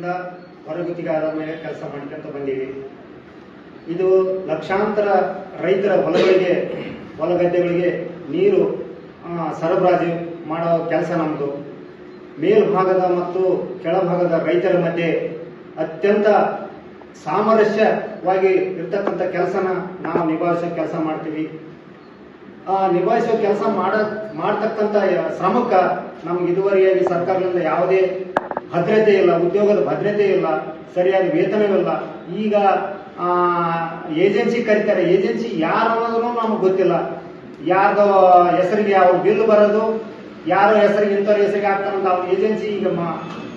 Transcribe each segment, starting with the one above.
ವರ್ಷಗಳಿಂದ ಹೊರಗುತ್ತಿಗೆದಾರರ ಮೇಲೆ ಕೆಲಸ ಮಾಡ್ಕೊಂತ ಬಂದೀವಿ. ಇದು ಲಕ್ಷಾಂತರ ರೈತರ ಹೊಲ ಗದ್ದೆಗಳಿಗೆ ನೀರು ಸರಬರಾಜು ಮಾಡೋ ಕೆಲಸ ನಮ್ಮದು. ಮೇಲ್ಭಾಗದ ಮತ್ತು ಕೆಳಭಾಗದ ರೈತರ ಮಧ್ಯೆ ಅತ್ಯಂತ ಸಾಮರಸ್ಯವಾಗಿ ಇರ್ತಕ್ಕಂಥ ಕೆಲಸನ ನಾವು ನಿಭಾಯಿಸೋ ಕೆಲಸ ಮಾಡ್ತೀವಿ. ಆ ನಿಭಾಯಿಸೋ ಕೆಲಸ ಮಾಡತಕ್ಕಂಥ ಶ್ರಮಕ್ಕೆ ನಮ್ಗೆ ಇದುವರೆಗೆ ಸರ್ಕಾರದಿಂದ ಯಾವುದೇ ಭದ್ರತೆ ಇಲ್ಲ, ಉದ್ಯೋಗದ ಭದ್ರತೆ ಇಲ್ಲ, ಸರಿಯಾದ ವೇತನವಿಲ್ಲ. ಈಗ ಏಜೆನ್ಸಿ ಕರೀತಾರೆ, ಏಜೆನ್ಸಿ ಯಾರು ಅನ್ನೋದನ್ನು ನಮಗೆ ಗೊತ್ತಿಲ್ಲ. ಯಾರ್ದು ಹೆಸರಿಗೆ ಅವ್ರ ಬಿಲ್ ಬರೋದು, ಯಾರೋ ಹೆಸರಿಗೆ ಇಂಥವ್ರ ಹೆಸರಿಗೆ ಆಗ್ತಾರಂತ ಅವ್ರ ಏಜೆನ್ಸಿ ಈಗ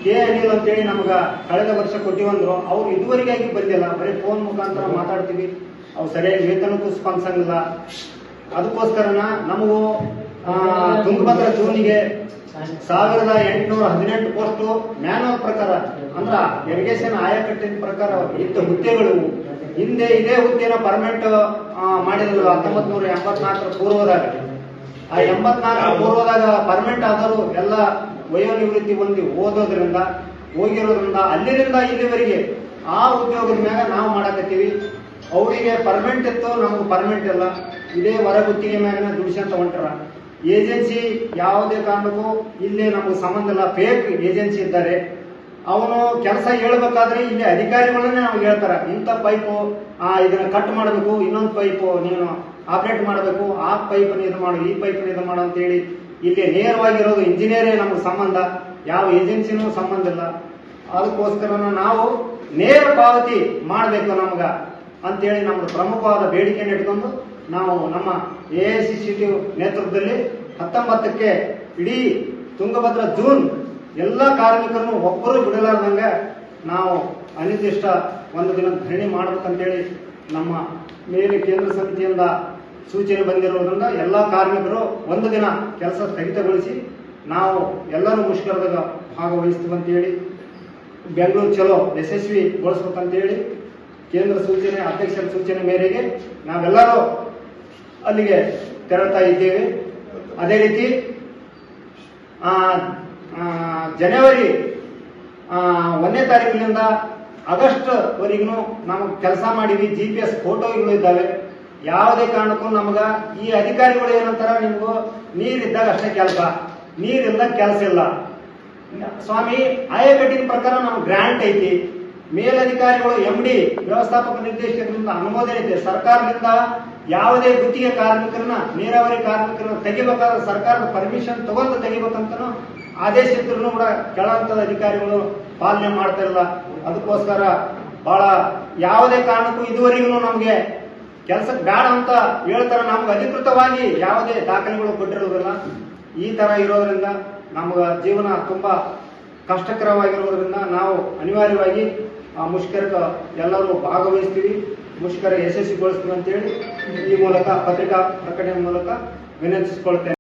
ಕೆ ಅನಿಲ್ ಅಂತೇಳಿ ನಮ್ಗೆ ಕಳೆದ ವರ್ಷ ಕೊಟ್ಟಿವಂದ್ರು. ಅವ್ರು ಇದುವರೆಗಾಗಿ ಬಂದಿಲ್ಲ, ಬರೀ ಫೋನ್ ಮುಖಾಂತರ ಮಾತಾಡ್ತೀವಿ. ಅವ್ರು ಸರಿಯಾಗಿ ವೇತನಕ್ಕೂ ಸ್ಪಂದಿಸಂಗಿಲ್ಲ. ಅದಕ್ಕೋಸ್ಕರನ ನಮಗೂ ತುಂಗಭದ್ರಾ ಜೂನಿಗೆ 1818 ಪೋಸ್ಟು ಮ್ಯಾನುವಲ್ ಪ್ರಕಾರ ಅಂದ್ರ ಇರಿಗೇಷನ್ ಆಯಕಟ್ಟಿನ ಪ್ರಕಾರ ಇದ್ದ ಹುದ್ದೆಗಳು. ಹಿಂದೆ ಇದೇ ಹುದ್ದೆನ ಪರ್ಮನೆಂಟ್ ಮಾಡಿದ್ರು 1984 ಪೂರ್ವದಾಗ. ಆ 84 ಪೂರ್ವದಾಗ ಪರ್ಮನೆಂಟ್ ಆದರೂ ಎಲ್ಲ ವಯೋನಿವೃತ್ತಿ ಹೊಂದಿ ಹೋಗಿರೋದ್ರಿಂದ ಅಲ್ಲಿಂದ ಇಲ್ಲಿವರೆಗೆ ಆ ಉದ್ಯೋಗದ ಮ್ಯಾಗ ನಾವು ಮಾಡಕತ್ತೀವಿ. ಅವರಿಗೆ ಪರ್ಮನೆಂಟ್ ಇತ್ತು, ನಮ್ಗೆ ಪರ್ಮನೆಂಟ್ ಇಲ್ಲ. ಇದೇ ಹೊರಗುತ್ತಿಗೆ ಮ್ಯಾಗನ ದುಡಿಸಂತ ಹೊಂಟಾರ. ಏಜೆನ್ಸಿ ಯಾವುದೇ ಕಾರಣಕ್ಕೂ ಇಲ್ಲಿ ನಮಗೆ ಸಂಬಂಧ ಇಲ್ಲ, ಫೇಕ್ ಏಜೆನ್ಸಿ ಇದ್ದಾರೆ. ಅವನು ಕೆಲಸ ಹೇಳ್ಬೇಕಾದ್ರೆ ಇಲ್ಲಿ ಅಧಿಕಾರಿಗಳನ್ನೇ ನಾವು ಹೇಳ್ತಾರ, ಇಂಥ ಪೈಪು ಇದನ್ನ ಕಟ್ ಮಾಡಬೇಕು, ಇನ್ನೊಂದು ಪೈಪು ನೀನು ಆಪರೇಟ್ ಮಾಡಬೇಕು, ಆ ಪೈಪ್ ಇದು ಮಾಡು, ಈ ಪೈಪ್ ಇದು ಮಾಡು ಅಂತೇಳಿ ಇಲ್ಲಿ ನೇರವಾಗಿರೋದು ಇಂಜಿನಿಯರೇ ನಮ್ಗೆ ಸಂಬಂಧ, ಯಾವ ಏಜೆನ್ಸಿನೂ ಸಂಬಂಧ ಇಲ್ಲ. ಅದಕ್ಕೋಸ್ಕರ ನಾವು ನೇರ ಪಾವತಿ ಮಾಡಬೇಕು ನಮ್ಗ ಅಂತೇಳಿ ನಮ್ದು ಪ್ರಮುಖವಾದ ಬೇಡಿಕೆಯನ್ನು ಇಟ್ಕೊಂಡು ನಾವು ನಮ್ಮ AICCTU ನೇತೃತ್ವದಲ್ಲಿ 19ಕ್ಕೆ ಇಡೀ ತುಂಗಭದ್ರಾ ಜೂನ್ ಎಲ್ಲ ಕಾರ್ಮಿಕರನ್ನು ಒಬ್ಬರು ಬಿಡಲಾರ್ದಂಗೆ ನಾವು ಅನಿರ್ದಿಷ್ಟ ಒಂದು ದಿನ ಧರಣಿ ಮಾಡ್ಬೇಕಂತೇಳಿ ನಮ್ಮ ಮೇಲೆ ಕೇಂದ್ರ ಸಮಿತಿಯಿಂದ ಸೂಚನೆ ಬಂದಿರೋದ್ರಿಂದ ಎಲ್ಲ ಕಾರ್ಮಿಕರು ಒಂದು ದಿನ ಕೆಲಸ ಸ್ಥಗಿತಗೊಳಿಸಿ ನಾವು ಎಲ್ಲರೂ ಮುಷ್ಕರದಾಗ ಭಾಗವಹಿಸ್ತೀವಿ ಅಂತೇಳಿ, ಬೆಂಗಳೂರು ಚಲೋ ಯಶಸ್ವಿಗೊಳಿಸ್ಬೇಕಂತೇಳಿ ಕೇಂದ್ರ ಸೂಚನೆ, ಅಧ್ಯಕ್ಷರ ಸೂಚನೆ ಮೇರೆಗೆ ನಾವೆಲ್ಲರೂ ಅಲ್ಲಿಗೆ ತೆರಳ್ತಾ ಇದ್ದೇವೆ. ಅದೇ ರೀತಿ ಜನವರಿ 1ನೇ ತಾರೀಕಿನಿಂದ ಆಗಸ್ಟ್ ವರೆಗೂ ನಾವು ಕೆಲಸ ಮಾಡಿವಿ. GPS ಫೋಟೋಗಳು ಇದ್ದಾವೆ. ಯಾವುದೇ ಕಾರಣಕ್ಕೂ ನಮಗ ಈ ಅಧಿಕಾರಿಗಳು ಏನಂತಾರ, ನಿಮ್ಗೂ ನೀರಿದ್ದಾಗ ಅಷ್ಟೇ ಕೆಲಸ, ನೀರಿಲ್ದಾಗ ಕೆಲಸ ಇಲ್ಲ. ಸ್ವಾಮಿ, ಆಯಕಟ್ಟಿನ ಪ್ರಕಾರ ನಮ್ಗೆ ಗ್ರಾಂಟ್ ಐತಿ. ಮೇಲಧಿಕಾರಿಗಳು MD ವ್ಯವಸ್ಥಾಪಕ ನಿರ್ದೇಶಕರಿಂದ ಅನುಮೋದನೆ ಇದೆ. ಸರ್ಕಾರದಿಂದ ಯಾವುದೇ ಗುತ್ತಿಗೆ ಕಾರ್ಮಿಕರನ್ನ, ನೀರಾವರಿ ಕಾರ್ಮಿಕರನ್ನ ತೆಗಿಬೇಕಾದ್ರೆ ಸರ್ಕಾರದ ಪರ್ಮಿಷನ್ ತಗೊಂಡು ತೆಗಿಬೇಕಂತ ಆದೇಶ ಇದ್ರು ಕೂಡ ಕೆಳಹಂತದ ಅಧಿಕಾರಿಗಳು ಪಾಲನೆ ಮಾಡ್ತಾ ಇಲ್ಲ. ಅದಕ್ಕೋಸ್ಕರ ಬಹಳ ಯಾವುದೇ ಕಾರಣಕ್ಕೂ ಇದುವರೆಗೂ ನಮ್ಗೆ ಕೆಲಸಕ್ಕೆ ಬೇಡ ಅಂತ ಹೇಳ್ತಾರ. ನಮ್ಗೆ ಅಧಿಕೃತವಾಗಿ ಯಾವುದೇ ದಾಖಲೆಗಳು ಕೊಟ್ಟಿರೋದಿಲ್ಲ. ಈ ತರ ಇರೋದ್ರಿಂದ ನಮ್ಗ ಜೀವನ ತುಂಬಾ ಕಷ್ಟಕರವಾಗಿರೋದ್ರಿಂದ ನಾವು ಅನಿವಾರ್ಯವಾಗಿ ಮುಷ್ಕರಕ್ಕೆ ಎಲ್ಲರೂ ಭಾಗವಹಿಸ್ತೀವಿ, ಮುಷ್ಕರ ಯಶಸ್ವಿಗೊಳಿಸ್ತೀವಿ ಅಂತೇಳಿ ಈ ಮೂಲಕ ಪತ್ರಿಕಾ ಪ್ರಕಟಣೆ ಮೂಲಕ ವಿನಂತಿಸಿಕೊಳ್ತೇನೆ.